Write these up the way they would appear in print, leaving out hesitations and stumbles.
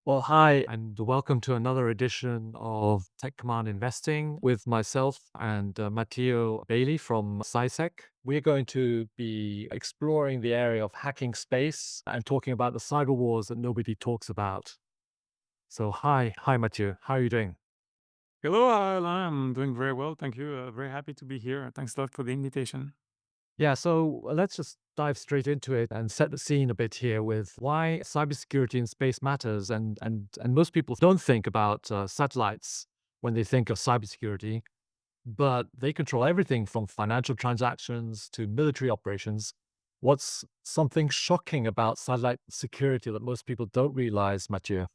Well, hi, and welcome to another edition of Tech Command Investing with myself and Mathieu Bailly from Cysec. We're going to be exploring the area of hacking space and talking about the cyber wars that nobody talks about. So, hi, Mathieu. How are you doing? Hello, Alain. I'm doing very well. Thank you. Very happy to be here. Thanks a lot for the invitation. Yeah, so let's just dive straight into it and set the scene a bit here with why cybersecurity in space matters. And most people don't think about satellites when they think of cybersecurity, but they control everything from financial transactions to military operations. What's something shocking about satellite security that most people don't realize, Mathieu?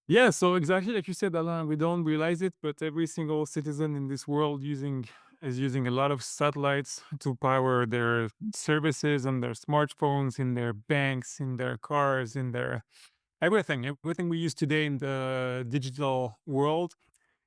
Yeah, so exactly like you said, Alain, we don't realize it, but every single citizen in this world is using a lot of satellites to power their services on their smartphones, in their banks, in their cars, in their everything. Everything we use today in the digital world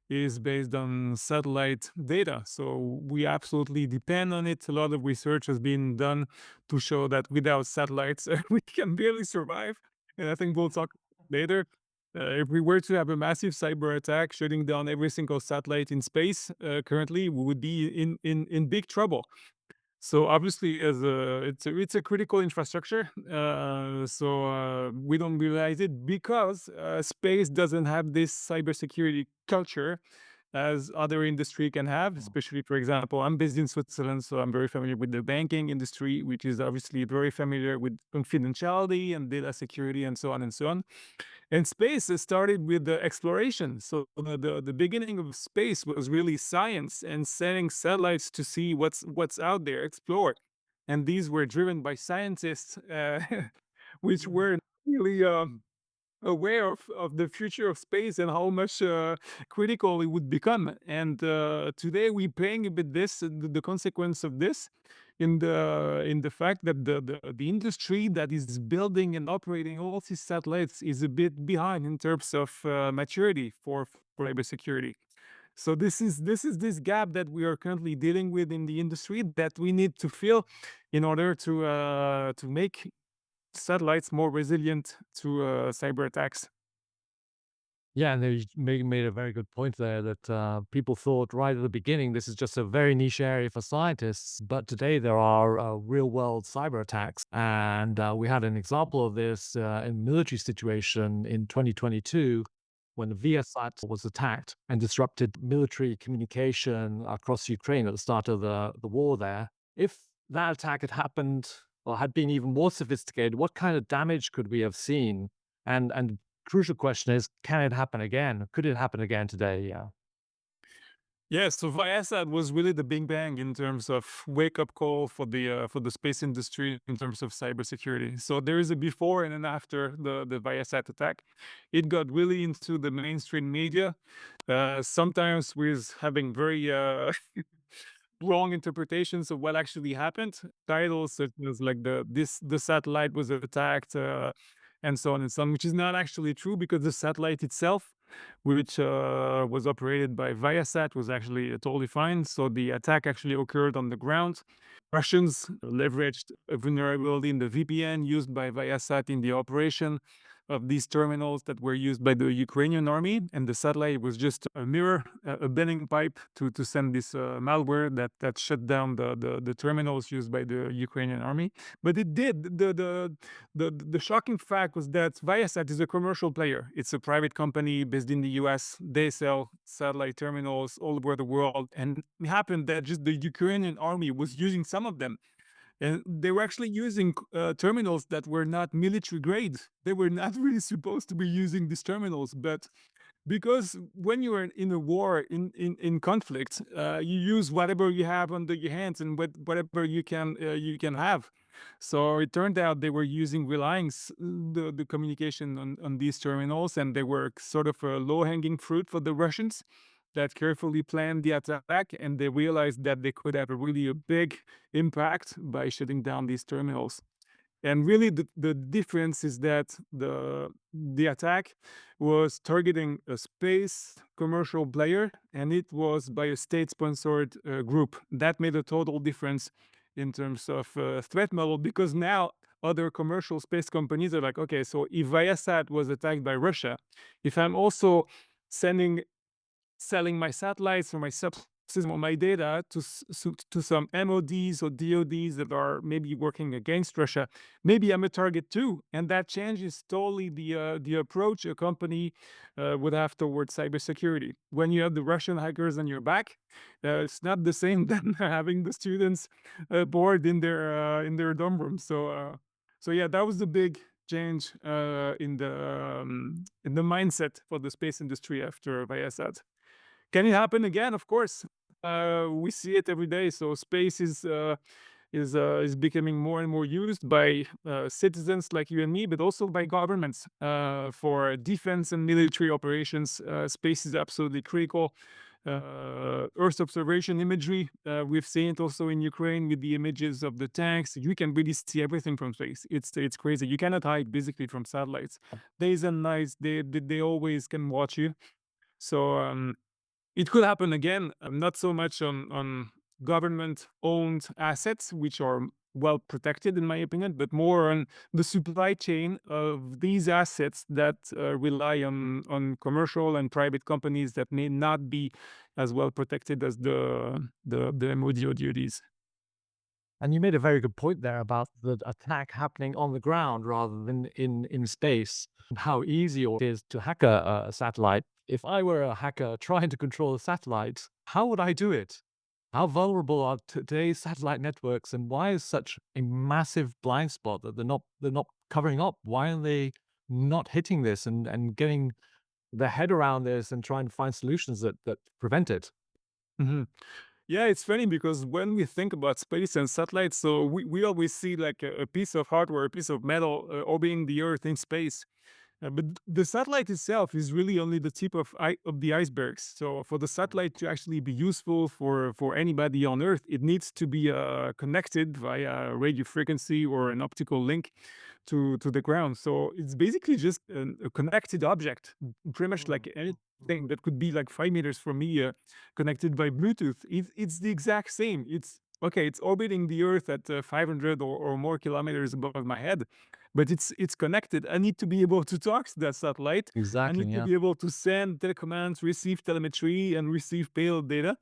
is based on satellite data. So we absolutely depend on it. A lot of research has been done to show that without satellites, we can barely survive. And I think we'll talk later. If we were to have a massive cyber attack shutting down every single satellite in space, currently we would be in big trouble. So obviously, as a it's a critical infrastructure. We don't realize it because space doesn't have this cybersecurity culture as other industry can have. Mm. Especially, for example, I'm based in Switzerland, so I'm very familiar with the banking industry, which is obviously very familiar with confidentiality and data security and so on and so on. And space started with the exploration. So the beginning of space was really science and sending satellites to see what's out there, explore. And these were driven by scientists, which were really aware of the future of space and how much critical it would become. And today we're paying a bit the consequence of this in the fact that the industry that is building and operating all these satellites is a bit behind in terms of maturity for cybersecurity. So this is this gap that we are currently dealing with in the industry that we need to fill in order to make satellites more resilient to cyber attacks. Yeah, and you made a very good point there that people thought right at the beginning this is just a very niche area for scientists, but today there are real world cyber attacks. And we had an example of this in military situation in 2022 when the Viasat was attacked and disrupted military communication across Ukraine at the start of the war there. If that attack had happened or had been even more sophisticated, what kind of damage could we have seen? And crucial question is, can it happen again? Could it happen again today? Yeah. Yeah, so Viasat was really the big bang in terms of wake up call for the space industry in terms of cybersecurity. So there is a before and an after the Viasat attack. It got really into the mainstream media, sometimes with having very wrong interpretations of what actually happened. Titles such as like the satellite was attacked, and so on and so on, which is not actually true because the satellite itself, which was operated by Viasat, was actually totally fine. So the attack actually occurred on the ground. Russians leveraged a vulnerability in the VPN used by Viasat in the operation of these terminals that were used by the Ukrainian army, and the satellite was just a mirror, a bending pipe to send this malware that shut down the terminals used by the Ukrainian army. But it did. The shocking fact was that Viasat is a commercial player. It's a private company based in the US. They sell satellite terminals all over the world, and it happened that just the Ukrainian army was using some of them, and they were actually using terminals that were not military grade. They were not really supposed to be using these terminals, but because when you are in a war, in conflict, you use whatever you have under your hands and whatever you can have. So it turned out they were relying the communication on these terminals, and they were sort of a low hanging fruit for the Russians that carefully planned the attack, and they realized that they could have a really a big impact by shutting down these terminals. And really, the difference is that the attack was targeting a space commercial player, and it was by a state-sponsored group. That made a total difference in terms of threat model, because now other commercial space companies are like, okay, so if Viasat was attacked by Russia, if I'm also sending selling my satellites or my subsystem or my data to some MODs or DODs that are maybe working against Russia, maybe I'm a target too, and that changes totally the approach a company would have towards cybersecurity. When you have the Russian hackers on your back, it's not the same than having the students bored in their dorm room. So yeah, that was the big change in the mindset for the space industry after Viasat. Can it happen again? Of course. We see it every day. So space is becoming more and more used by citizens like you and me, but also by governments for defense and military operations. Space is absolutely critical. Earth observation imagery. We've seen it also in Ukraine with the images of the tanks. You can really see everything from space. It's crazy. You cannot hide basically from satellites. Days and nights, they always can watch you. So it could happen again, not so much on government-owned assets, which are well protected, in my opinion, but more on the supply chain of these assets that rely on commercial and private companies that may not be as well protected as the MOD or DoDs. And you made a very good point there about the attack happening on the ground rather than in space, and how easy it is to hack a satellite. If I were a hacker trying to control a satellite, how would I do it? How vulnerable are today's satellite networks, and why is such a massive blind spot that they're not covering up? Why are they not hitting this and getting their head around this and trying to find solutions that prevent it? Mhm. Yeah, it's funny because when we think about space and satellites, so we always see like a piece of hardware, a piece of metal orbiting the Earth in space. But the satellite itself is really only the tip of the icebergs. So for the satellite to actually be useful for anybody on Earth, it needs to be connected via radio frequency or an optical link to the ground. So it's basically just a connected object, pretty much like anything that could be like 5 meters from me, connected by Bluetooth. It's the exact same. It's okay. It's orbiting the Earth at 500 or more kilometers above my head, but it's connected. I need to be able to talk to that satellite. I Exactly. need to Yeah. be able to send telecommands, receive telemetry, and receive payload data.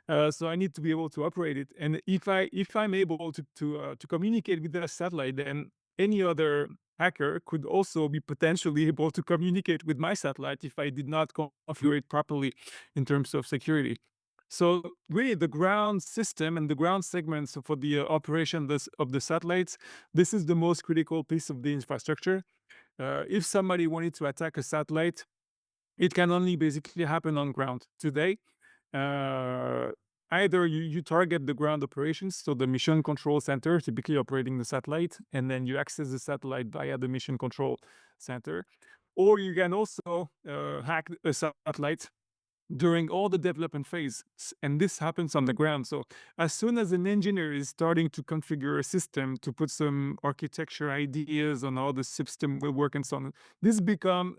So I need to be able to operate it. And if I'm able to communicate with that satellite, then any other hacker could also be potentially able to communicate with my satellite if I did not configure it properly in terms of security. So really, the ground system and the ground segments for the operation of the satellites, this is the most critical piece of the infrastructure. If somebody wanted to attack a satellite, it can only basically happen on ground. Today, uh, either you target the ground operations, so the mission control center typically operating the satellite, and then you access the satellite via the mission control center, or you can also hack a satellite during all the development phase. And this happens on the ground. So as soon as an engineer is starting to configure a system, to put some architecture ideas on how the system will work and so on, this become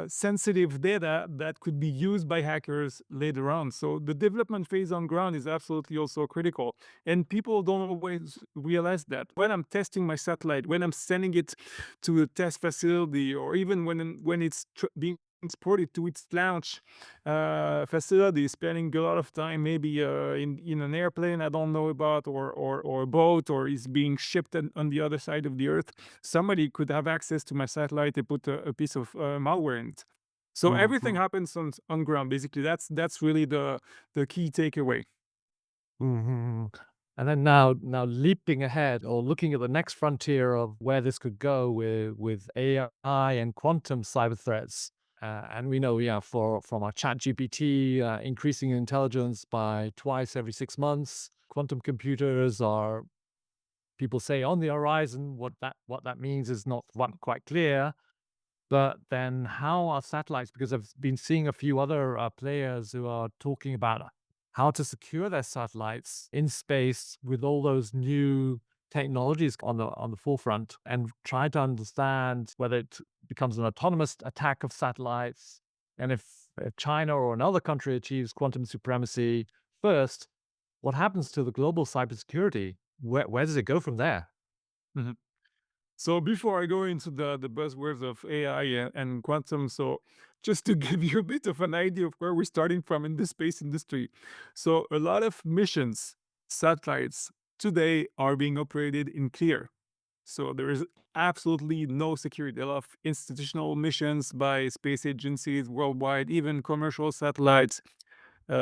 sensitive data that could be used by hackers later on. So the development phase on ground is absolutely also critical, and people don't always realize that. When I'm testing my satellite, when I'm sending it to a test facility, or even when it's being transported to its launch facility, spending a lot of time maybe in an airplane I don't know about, or a boat, or is being shipped on the other side of the earth. Somebody could have access to my satellite and put a piece of malware in it. So everything Mhm. happens on ground. Basically, that's really the key takeaway. Mhm. And then now leaping ahead or looking at the next frontier of where this could go with AI and quantum cyber threats. And we know, yeah, from our chat GPT, increasing in intelligence by twice every 6 months. Quantum computers are, people say, on the horizon. What that means is not quite clear. But then how are satellites, because I've been seeing a few other players who are talking about how to secure their satellites in space with all those new technologies on the forefront, and try to understand whether it becomes an autonomous attack of satellites. And if China or another country achieves quantum supremacy first, what happens to the global cybersecurity? Where does it go from there? Mhm. So before I go into the buzzwords of AI and quantum, so just to give you a bit of an idea of where we're starting from in the space industry. So a lot of missions, satellites today are being operated in clear. So there is absolutely no security. A lot of institutional missions by space agencies worldwide, even commercial satellites,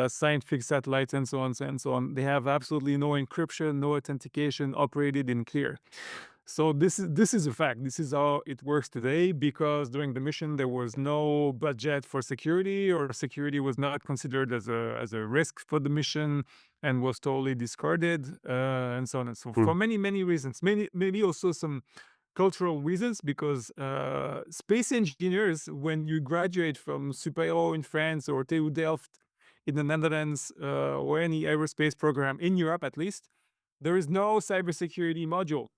scientific satellites, and so on and so on. They have absolutely no encryption, no authentication, operated in clear. So this is a fact. This is how it works today because during the mission there was no budget for security, or security was not considered as a risk for the mission and was totally discarded, and so on and so for Mm. many reasons. Many maybe also some cultural reasons because space engineers, when you graduate from Supéo in France or TU Delft in the Netherlands, or any aerospace program in Europe at least, there is no cybersecurity module.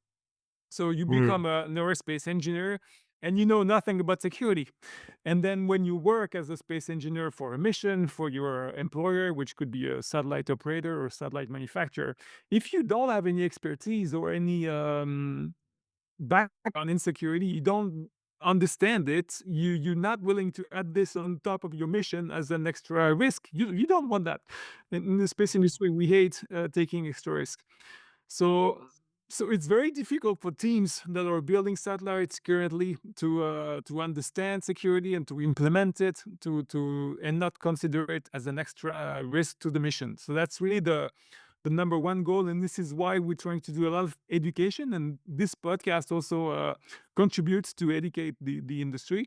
So you Mm. become an aerospace engineer and you know nothing about security. And then when you work as a space engineer for a mission for your employer, which could be a satellite operator or satellite manufacturer, if you don't have any expertise or any background in security, you don't understand it, you're not willing to add this on top of your mission as an extra risk. You don't want that. In the space industry, we hate taking extra risk. So so it's very difficult for teams that are building satellites currently to understand security and to implement it to and not consider it as an extra risk to the mission. So that's really the number one goal, and this is why we're trying to do a lot of education. And this podcast also contributes to educate the industry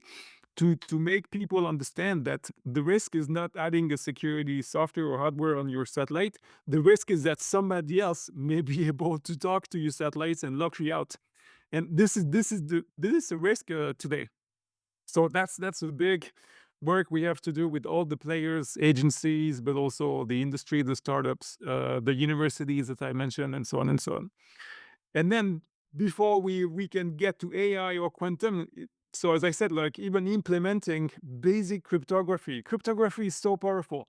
to make people understand that the risk is not adding a security software or hardware on your satellite. The risk is that somebody else may be able to talk to your satellites and lock you out. And this is a risk today. So that's a big work we have to do with all the players, agencies, but also the industry, the startups, the universities that I mentioned, and so on and so on. And then before we can get to AI or quantum, so as I said, like even implementing basic cryptography is so powerful.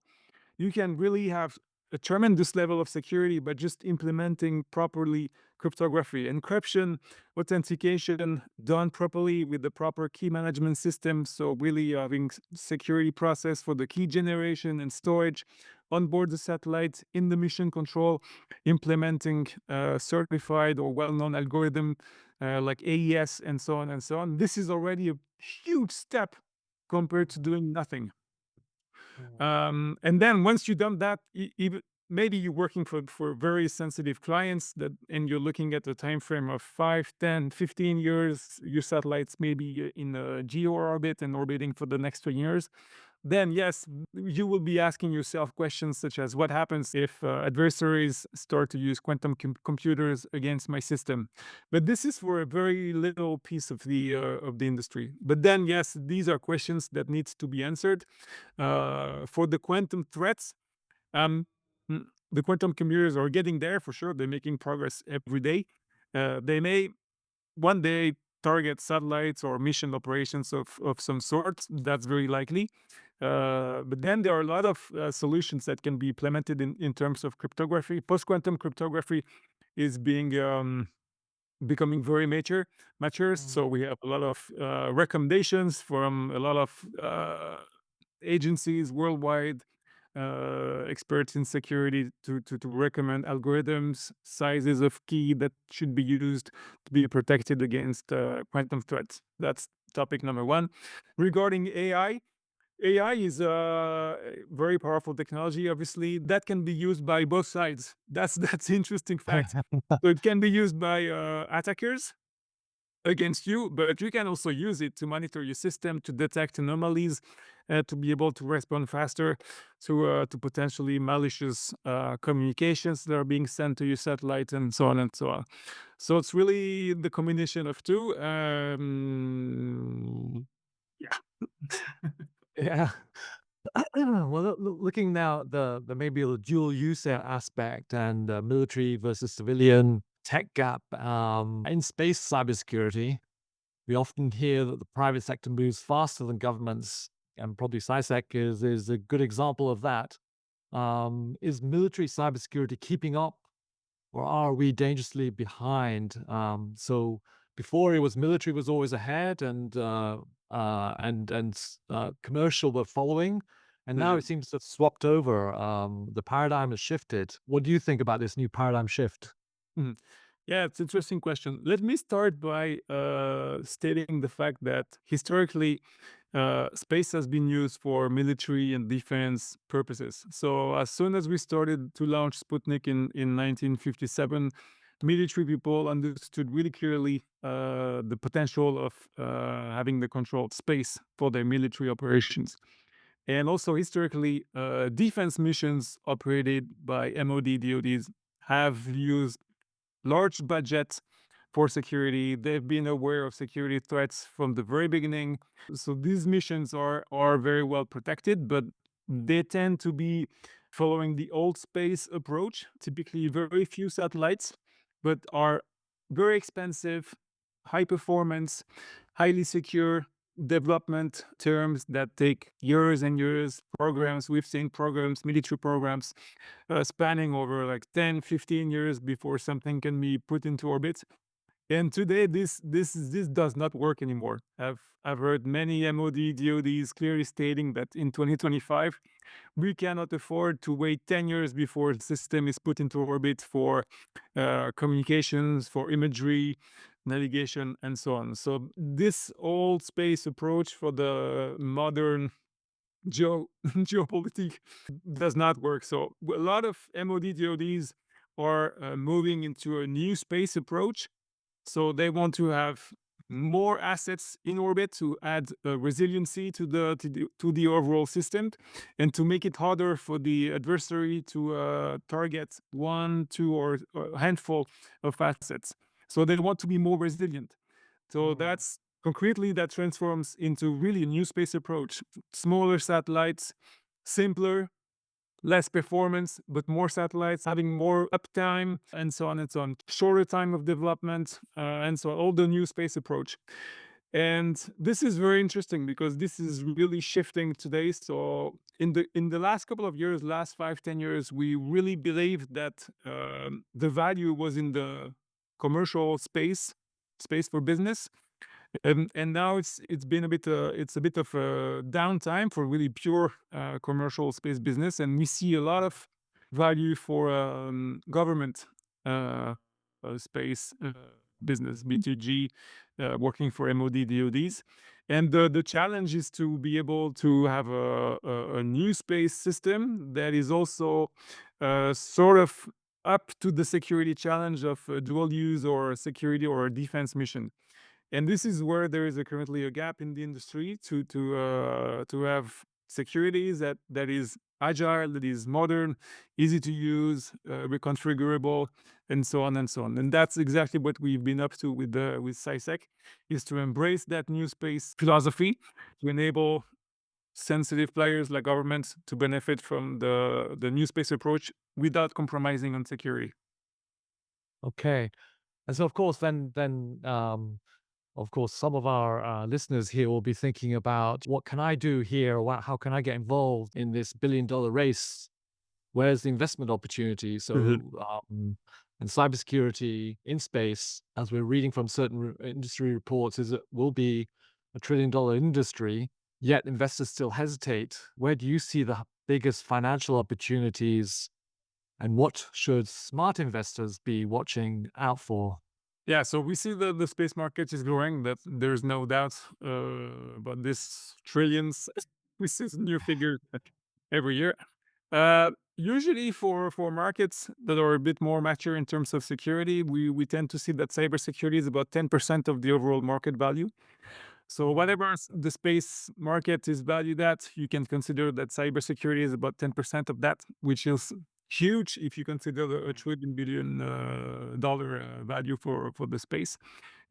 You can really have a tremendous level of security by just implementing properly cryptography, encryption, authentication done properly with the proper key management system. So really having security process for the key generation and storage on board the satellite in the mission control, implementing certified or well-known algorithm like AES and so on and so on. This is already a huge step compared to doing nothing. And then once you've done that, even maybe you're working for very sensitive clients that, and you're looking at a time frame of 5, 10, 15 years, your satellites may be in a geo orbit and orbiting for the next 20 years. Then yes, you will be asking yourself questions such as what happens if adversaries start to use quantum computers against my system. But this is for a very little piece of the industry. But then yes, these are questions that needs to be answered. For the quantum threats, um, the quantum computers are getting there for sure. They're making progress every day. They may one day target satellites or mission operations of some sort. That's very likely. But then there are a lot of solutions that can be implemented in terms of cryptography. Post quantum cryptography is being becoming very mature. So we have a lot of recommendations from a lot of agencies worldwide, experts in security to recommend algorithms, sizes of key that should be used to be protected against quantum threats. That's topic number one. Regarding AI is a very powerful technology, obviously, that can be used by both sides. That's interesting fact. So it can be used by attackers against you, but you can also use it to monitor your system, to detect anomalies, to be able to respond faster to potentially malicious communications that are being sent to your satellite, and so on and so on. So it's really the combination of two. Yeah. Yeah. Well, looking now at the maybe the dual use aspect and military versus civilian tech gap in space cybersecurity, we often hear that the private sector moves faster than governments, and probably Cysec is a good example of that. Is military cybersecurity keeping up, or are we dangerously behind? So before it was military was always ahead commercial were following, and now it Mhm. seems to have swapped over. The paradigm has shifted. What do you think about this new paradigm shift? Mhm. Yeah, it's an interesting question. Let me start by stating the fact that historically, space has been used for military and defense purposes. So as soon as we started to launch Sputnik in 1957, military people understood really clearly the potential of having the controlled space for their military operations. And also historically, defense missions operated by MOD DoDs have used large budget for security. They've been aware of security threats from the very beginning. So these missions are very well protected, but they tend to be following the old space approach, typically very few satellites, but are very expensive, high performance, highly secure development terms that take years and years. Programs, we've seen programs, military programs spanning over like 10, 15 years before something can be put into orbit. And today, this does not work anymore. I've heard many MOD DoDs clearly stating that in 2025 we cannot afford to wait 10 years before the system is put into orbit for communications, for imagery, navigation, and so on. So this old space approach for the modern geopolitics does not work. So a lot of MOD DoDs are moving into a new space approach. So they want to have more assets in orbit to add resiliency to the overall system, and to make it harder for the adversary to target one, two, or a handful of assets. So they want to be more resilient. So Mm. that's concretely that transforms into really a new space approach. Smaller satellites, simpler, less performance, but more satellites, having more uptime, and so on and so on. Shorter time of development, and so on. All the new space approach. And this is very interesting because this is really shifting today. So in the last couple of years, last 5, 10 years, we really believed that the value was in the commercial space for business, and now it's been a bit of a downtime for really pure commercial space business, and we see a lot of value for government uh, space business B2G, working for MOD DoDs, and the challenge is to be able to have a new space system that is also sort of up to the security challenge of dual use or security or a defense mission. And this is where there is currently a gap in the industry to have securities that is agile, that is modern, easy to use, reconfigurable, and so on and so on. And that's exactly what we've been up to with Cysec, is to embrace that new space philosophy to enable sensitive players like governments to benefit from the new space approach without compromising on security. Okay. And so, of course, of course, some of our listeners here will be thinking about what can I do here? How can I get involved in this billion-dollar race? Where's the investment opportunity? Mhm. So, in cybersecurity in space, as we're reading from certain industry reports, is it will be $1 trillion industry. Yet investors still hesitate. Where do you see the biggest financial opportunities, and what should smart investors be watching out for? Yeah, so we see that the space market is growing. That there's no doubt about this trillions. We see new figure every year. Usually, for markets that are a bit more mature in terms of security, we tend to see that cybersecurity is about 10% of the overall market value. So Mm. whatever the space market is valued at, you can consider that cybersecurity is about 10% of that, which is huge if you consider a trillion billion dollar value for the space.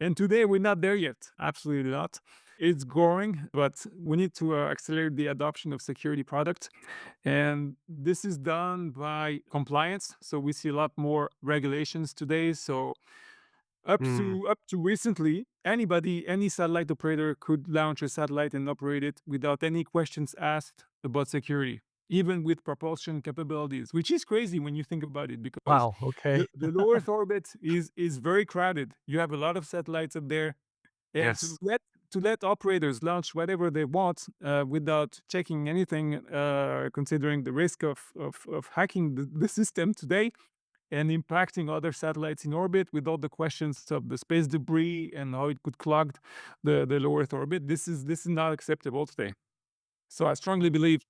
And today we're not there yet. Absolutely not. It's growing, but we need to accelerate the adoption of security products. And this is done by compliance. So we see a lot more regulations today. So Mm. up to recently, any satellite operator could launch a satellite and operate it without any questions asked about security. even with propulsion capabilities, which is crazy when you think about it, because Wow. Okay. the low Earth orbit is very crowded. You have a lot of satellites up there, and Yes. to let operators launch whatever they want without checking anything, considering the risk of hacking the system today and impacting other satellites in orbit with all the questions of the space debris and how it could clog the low Earth orbit. This is not acceptable today. So I strongly believe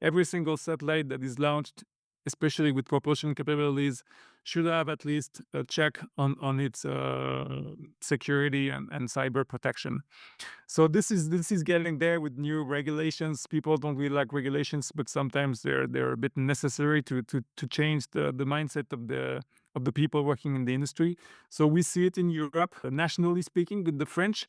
every single satellite that is launched, especially with propulsion capabilities, should have at least a check on its security and cyber protection. So this is getting there with new regulations. People don't really like regulations, but sometimes they're a bit necessary to change the mindset of the people working in the industry. So we see it in Europe, nationally speaking, with the French.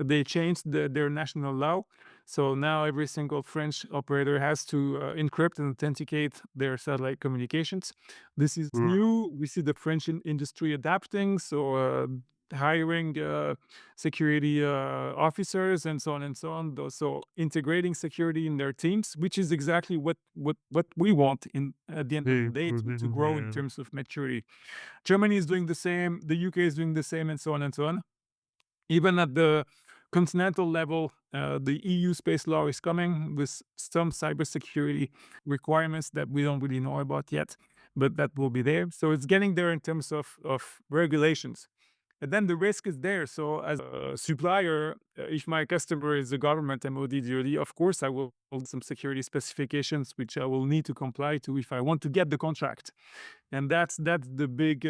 They changed their national law. So now every single French operator has to encrypt and authenticate their satellite communications. This is Mm. new. We see the French industry adapting. So hiring security officers and so on and so on. So integrating security in their teams, which is exactly what we want in at the end of the day to grow in terms of maturity. Germany is doing the same. The UK is doing the same, and so on and so on. Even at the continental level, the EU space law is coming with some cybersecurity requirements that we don't really know about yet, but that will be there. So it's getting there in terms of regulations. And then the risk is there. So as a supplier, if my customer is a government, MOD, DoD, of course I will hold some security specifications which I will need to comply to if I want to get the contract. And that's the big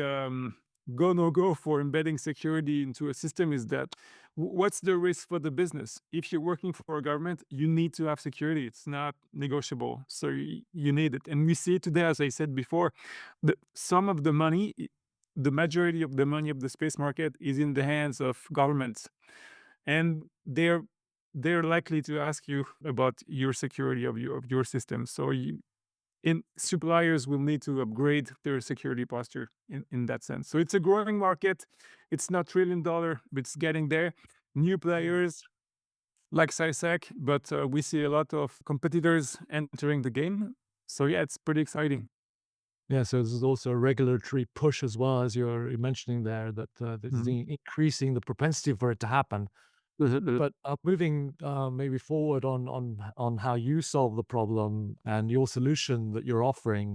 go no go for embedding security into a system, is that what's the risk for the business? If you're working for a government, you need to have security. It's not negotiable. So you need it. And we see it today, as I said before, some of the money, the majority of the money of the space market is in the hands of governments, and they're likely to ask you about your security of your system. So in suppliers will need to upgrade their security posture in that sense. So it's a growing market. It's not $1 trillion, but it's getting there. New players like Cysec, but we see a lot of competitors entering the game. So yeah, it's pretty exciting. Yeah, so this is also a regulatory push as well, as you're mentioning there, that this is Mhm. increasing the propensity for it to happen. But moving maybe forward on how you solve the problem and your solution that you're offering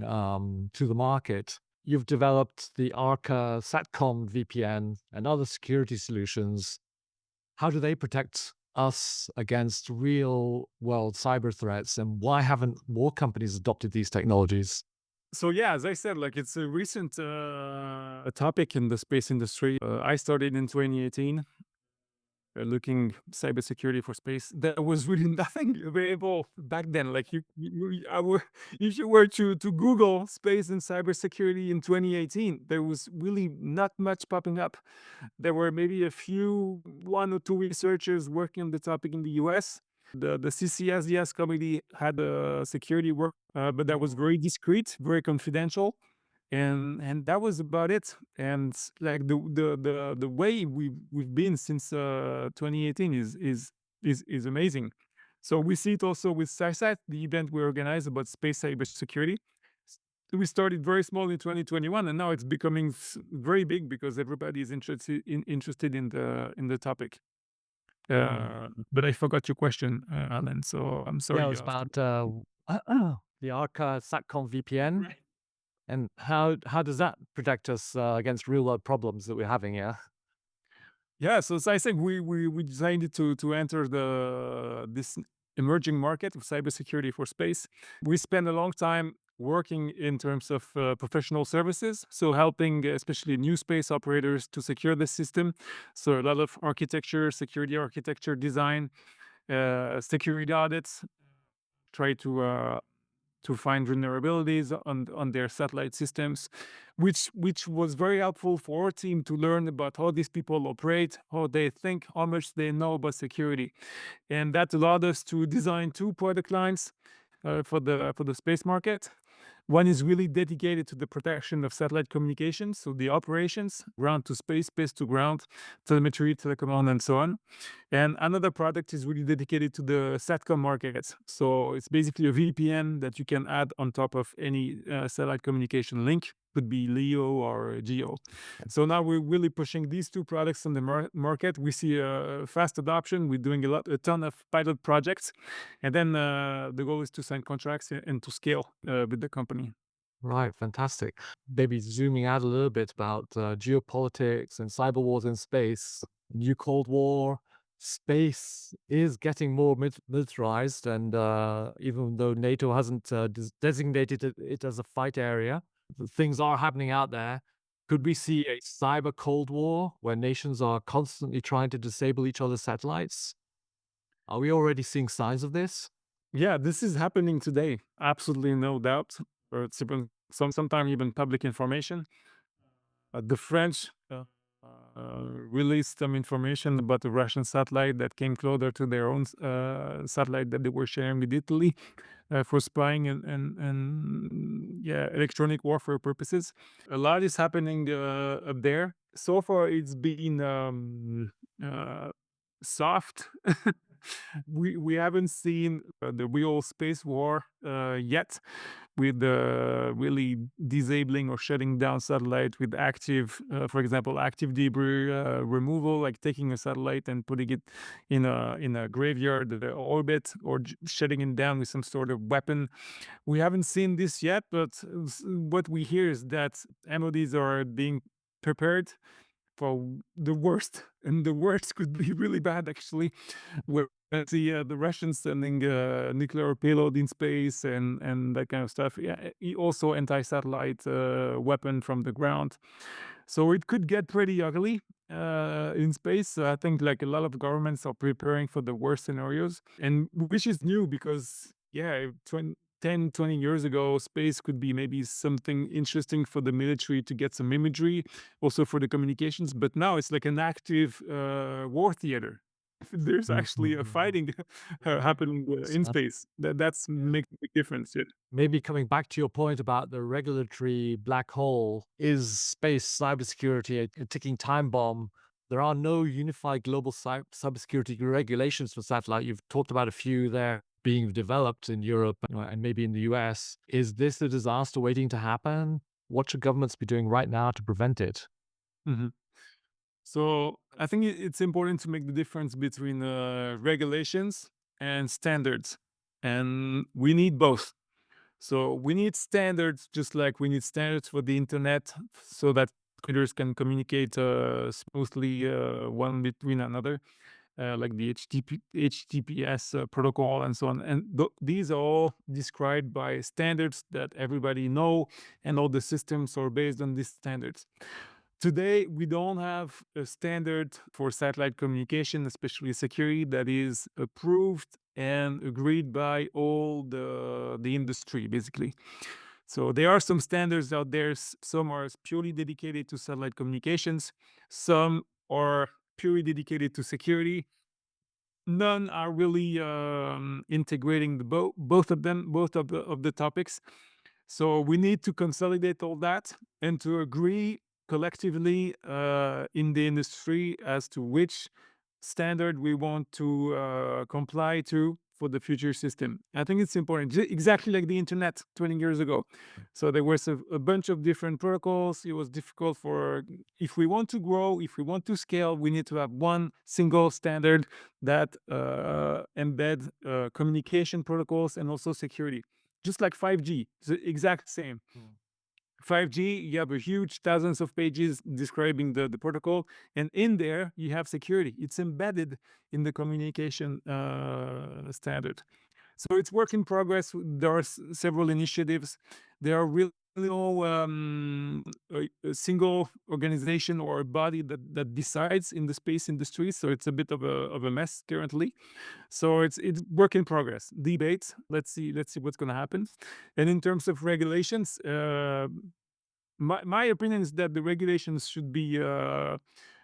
to the market, you've developed the Arca Satcom VPN and other security solutions. How do they protect us against real world cyber threats, and why haven't more companies adopted these technologies? So yeah, as I said, like it's a recent topic in the space industry. I started in 2018 looking cybersecurity for space. There was really nothing available back then. Like if you were to Google space and cybersecurity in 2018, there was really not much popping up. There were maybe a few, one or two researchers working on the topic in the US. The CCSDS committee had a security work, but that was very discreet, very confidential, and that was about it. And like the way we've been since 2018 is amazing. So we see it also with SciSat, the event we organized about space cybersecurity. We started very small in 2021, and now it's becoming very big because everybody is interested in the topic. Mm. But I forgot your question, Alan. So I'm Yeah, sorry it you was asked. about the Arca Satcom VPN. Right. And how does that protect us against real world problems that we're having here? Yeah, so as I think we decided to enter the this emerging market of cybersecurity for space. We spent a long time working in terms of professional services, so helping especially new space operators to secure the system. So a lot of architecture, security architecture design, security audits, try to find vulnerabilities on their satellite systems, which was very helpful for our team to learn about how these people operate, how they think, how much they know about security, and that allowed us to design two product lines for the space market. One is really dedicated to the protection of satellite communications, so the operations, ground to space, space to ground, telemetry, telecommand, and so on. And another product is really dedicated to the SATCOM market. So it's basically a VPN that you can add on top of any satellite communication link. Could be LEO or GEO. So now we're really pushing these two products on the market. We see a fast adoption. We're doing a ton of pilot projects, and then the goal is to sign contracts and to scale with the company. Right, fantastic. Maybe zooming out a little bit about geopolitics and cyber wars in space, new Cold War, space is getting more militarized, and even though NATO hasn't designated it as a fight area, things are happening out there. Could we see a cyber Cold War where nations are constantly trying to disable each other's satellites? Are we already seeing signs of this? Yeah, this is happening today. Absolutely no doubt. Or it's even sometimes even public information. The French released some information about the Russian satellite that came closer to their own satellite that they were sharing with Italy for spying and yeah, electronic warfare purposes. A lot is happening up there. So far, it's been uh, soft. We haven't seen the real space war yet, with really disabling or shutting down satellite with active, for example, active debris removal, like taking a satellite and putting it in a graveyard orbit, or shutting it down with some sort of weapon. We haven't seen this yet, but what we hear is that MODs are being prepared for the worst, and the worst could be really bad actually. We're gonna see the Russians sending nuclear payload in space and that kind of stuff. Yeah, also anti-satellite weapon from the ground. So it could get pretty ugly in space. So I think like a lot of governments are preparing for the worst scenarios, and which is new because yeah, 10, 20 years ago, space could be maybe something interesting for the military to get some imagery, also for the communications. But now it's like an active war theater. There's actually a Mhm. fighting happening in space. That's makes a big difference. Yeah. Maybe coming back to your point about the regulatory black hole, is space cybersecurity a ticking time bomb? There are no unified global cybersecurity regulations for satellite. You've talked about a few there being developed in Europe and maybe in the US. Is this a disaster waiting to happen? What should governments be doing right now to prevent it? Mhm. So I think it's important to make the difference between regulations and standards, and we need both. So we need standards, just like we need standards for the internet, so that computers can communicate smoothly one between another, like the HTTPS protocol and so on. And these are all described by standards that everybody know, and all the systems are based on these standards. Today, we don't have a standard for satellite communication, especially security, that is approved and agreed by all the industry, basically. So there are some standards out there. Some are purely dedicated to satellite communications. Some are purely dedicated to security. None are really integrating both of them, both of the topics. So we need to consolidate all that and to agree collectively in the industry as to which standard we want to comply to for the future system. I think it's important, exactly like the internet 20 years ago. So there was a bunch of different protocols. It was difficult for, if we want to grow, if we want to scale, we need to have one single standard that embed communication protocols and also security, just like 5G. It's the exact same. 5G, you have a huge thousands of pages describing the protocol, and in there you have security. It's embedded in the communication standard. So it's work in progress. There are several initiatives. There are really no a single organization or a body that decides in the space industry. So it's a bit of a mess currently. So it's work in progress. Debates. Let's see what's going to happen. And in terms of regulations, my opinion is that the regulations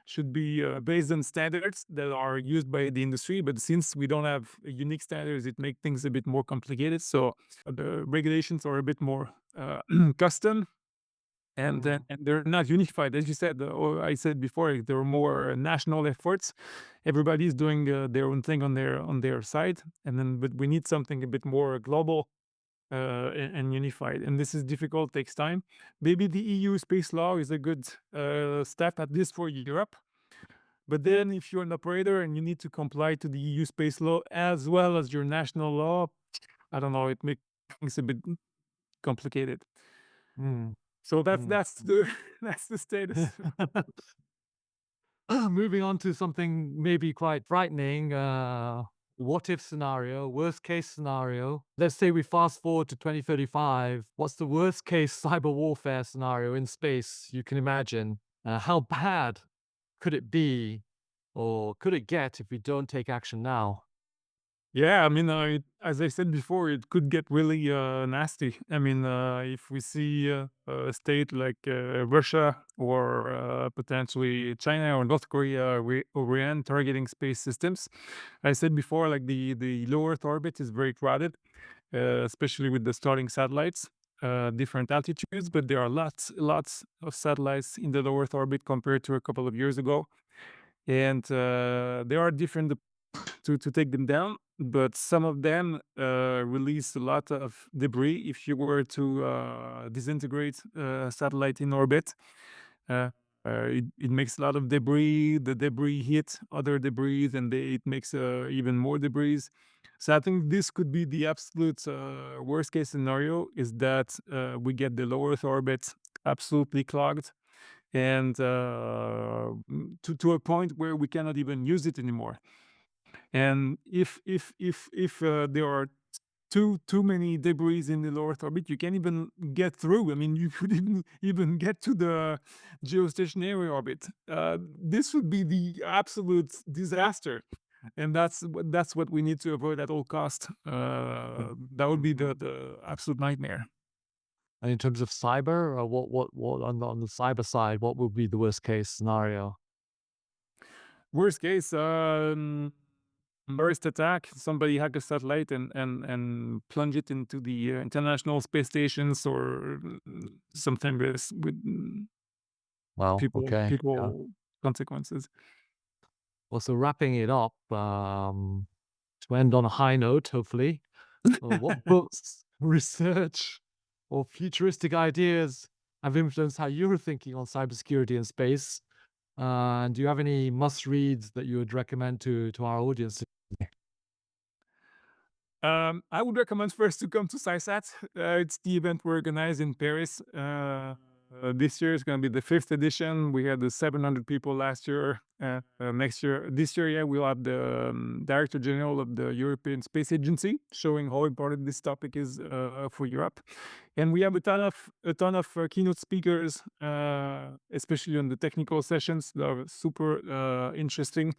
should be based on standards that are used by the industry. But since we don't have unique standards, it makes things a bit more complicated. So the regulations are a bit more custom, Mm, and they're not unified, as you said. Or I said before, there are more national efforts. Everybody's doing their own thing on their side, and then but we need something a bit more global and unified. And this is difficult, takes time. Maybe the EU space law is a good step, at least for Europe. But then, if you're an operator and you need to comply to the EU space law as well as your national law, I don't know, it makes things a bit complicated. mm, So mm. that's the that's the status. Moving on to something maybe quite frightening. What if scenario, worst case scenario. Let's say we fast forward to 2035. What's the worst case cyber warfare scenario in space you can imagine? How bad could it be or could it get if we don't take action now? Yeah, I mean, as I said before, it could get really nasty. I mean, if we see a state like Russia or potentially China or North Korea or Iran targeting space systems, I said before, like the low Earth orbit is very crowded, especially with the Starlink satellites, different altitudes. But there are lots of satellites in the low Earth orbit compared to a couple of years ago, and there are different to take them down, but some of them release a lot of debris. If you were to disintegrate a satellite in orbit, uh, it makes a lot of debris. The debris hit other debris, and it makes even more debris. So I think this could be the absolute worst case scenario: is that we get the low Earth orbit absolutely clogged, and to a point where we cannot even use it anymore. And if there are too many debris in the low Earth orbit, you can't even get through. I mean, you couldn't even get to the geostationary orbit. This would be the absolute disaster, and that's what we need to avoid at all cost. That would be the absolute nightmare. And in terms of cyber, what on the cyber side, what would be the worst case scenario? Worst case, terrorist attack. Somebody hack a satellite and plunge it into the international space stations, or something with Well, okay, yeah. people consequences. Well, so wrapping it up, to end on a high note, hopefully, what books, research, or futuristic ideas have influenced how you were thinking on cybersecurity and space? And do you have any must reads that you would recommend to our audience? I would recommend first to come to Cysat. It's the event we organize in Paris. This year is going to be the fifth edition. We had the 700 people last year. Next year, this year, yeah, we'll have the Director General of the European Space Agency showing how important this topic is for Europe. And we have a ton of keynote speakers, especially on the technical sessions that are super interesting.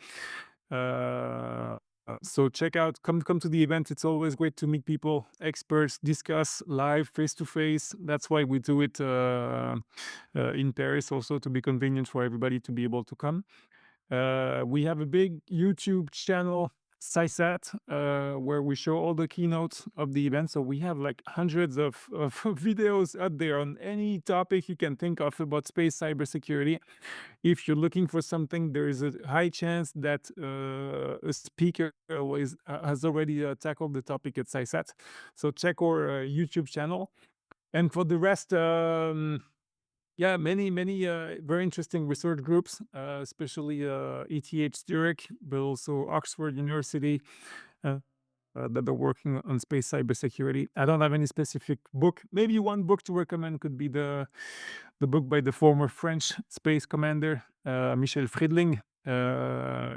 So check out, come to the event. It's always great to meet people, experts, discuss live, face to face. That's why we do it in Paris, also to be convenient for everybody to be able to come. We have a big YouTube channel, Cysat, where we show all the keynotes of the event. So we have like hundreds of videos out there on any topic you can think of about space cybersecurity. If you're looking for something, there is a high chance that a speaker has already tackled the topic at Cysat. So check our YouTube channel. And for the rest, yeah, many very interesting research groups, especially ETH Zurich, but also Oxford University, uh, that are working on space cybersecurity. I don't have any specific book. Maybe one book to recommend could be the book by the former French space commander Michel Friedling.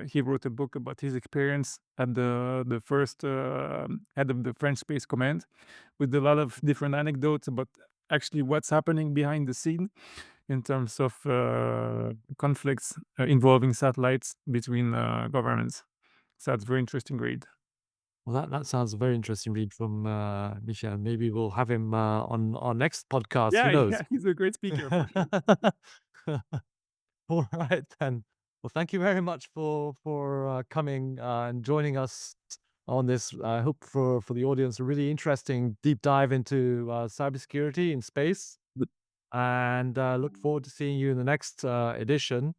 He wrote a book about his experience at the first head of the French Space Command, with a lot of different anecdotes about actually what's happening behind the scene in terms of conflicts involving satellites between governments. So that's very interesting read. Well, that sounds a very interesting read from Michel. Maybe we'll have him on our next podcast. Who Yeah, knows? yeah, he's a great speaker for sure. All right then. Well, thank you very much for coming and joining us on this. I hope for the audience a really interesting deep dive into cybersecurity in space, and look forward to seeing you in the next edition.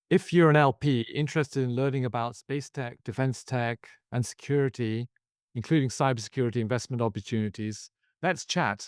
If you're an LP interested in learning about space tech, defense tech, and security, including cybersecurity investment opportunities, let's chat.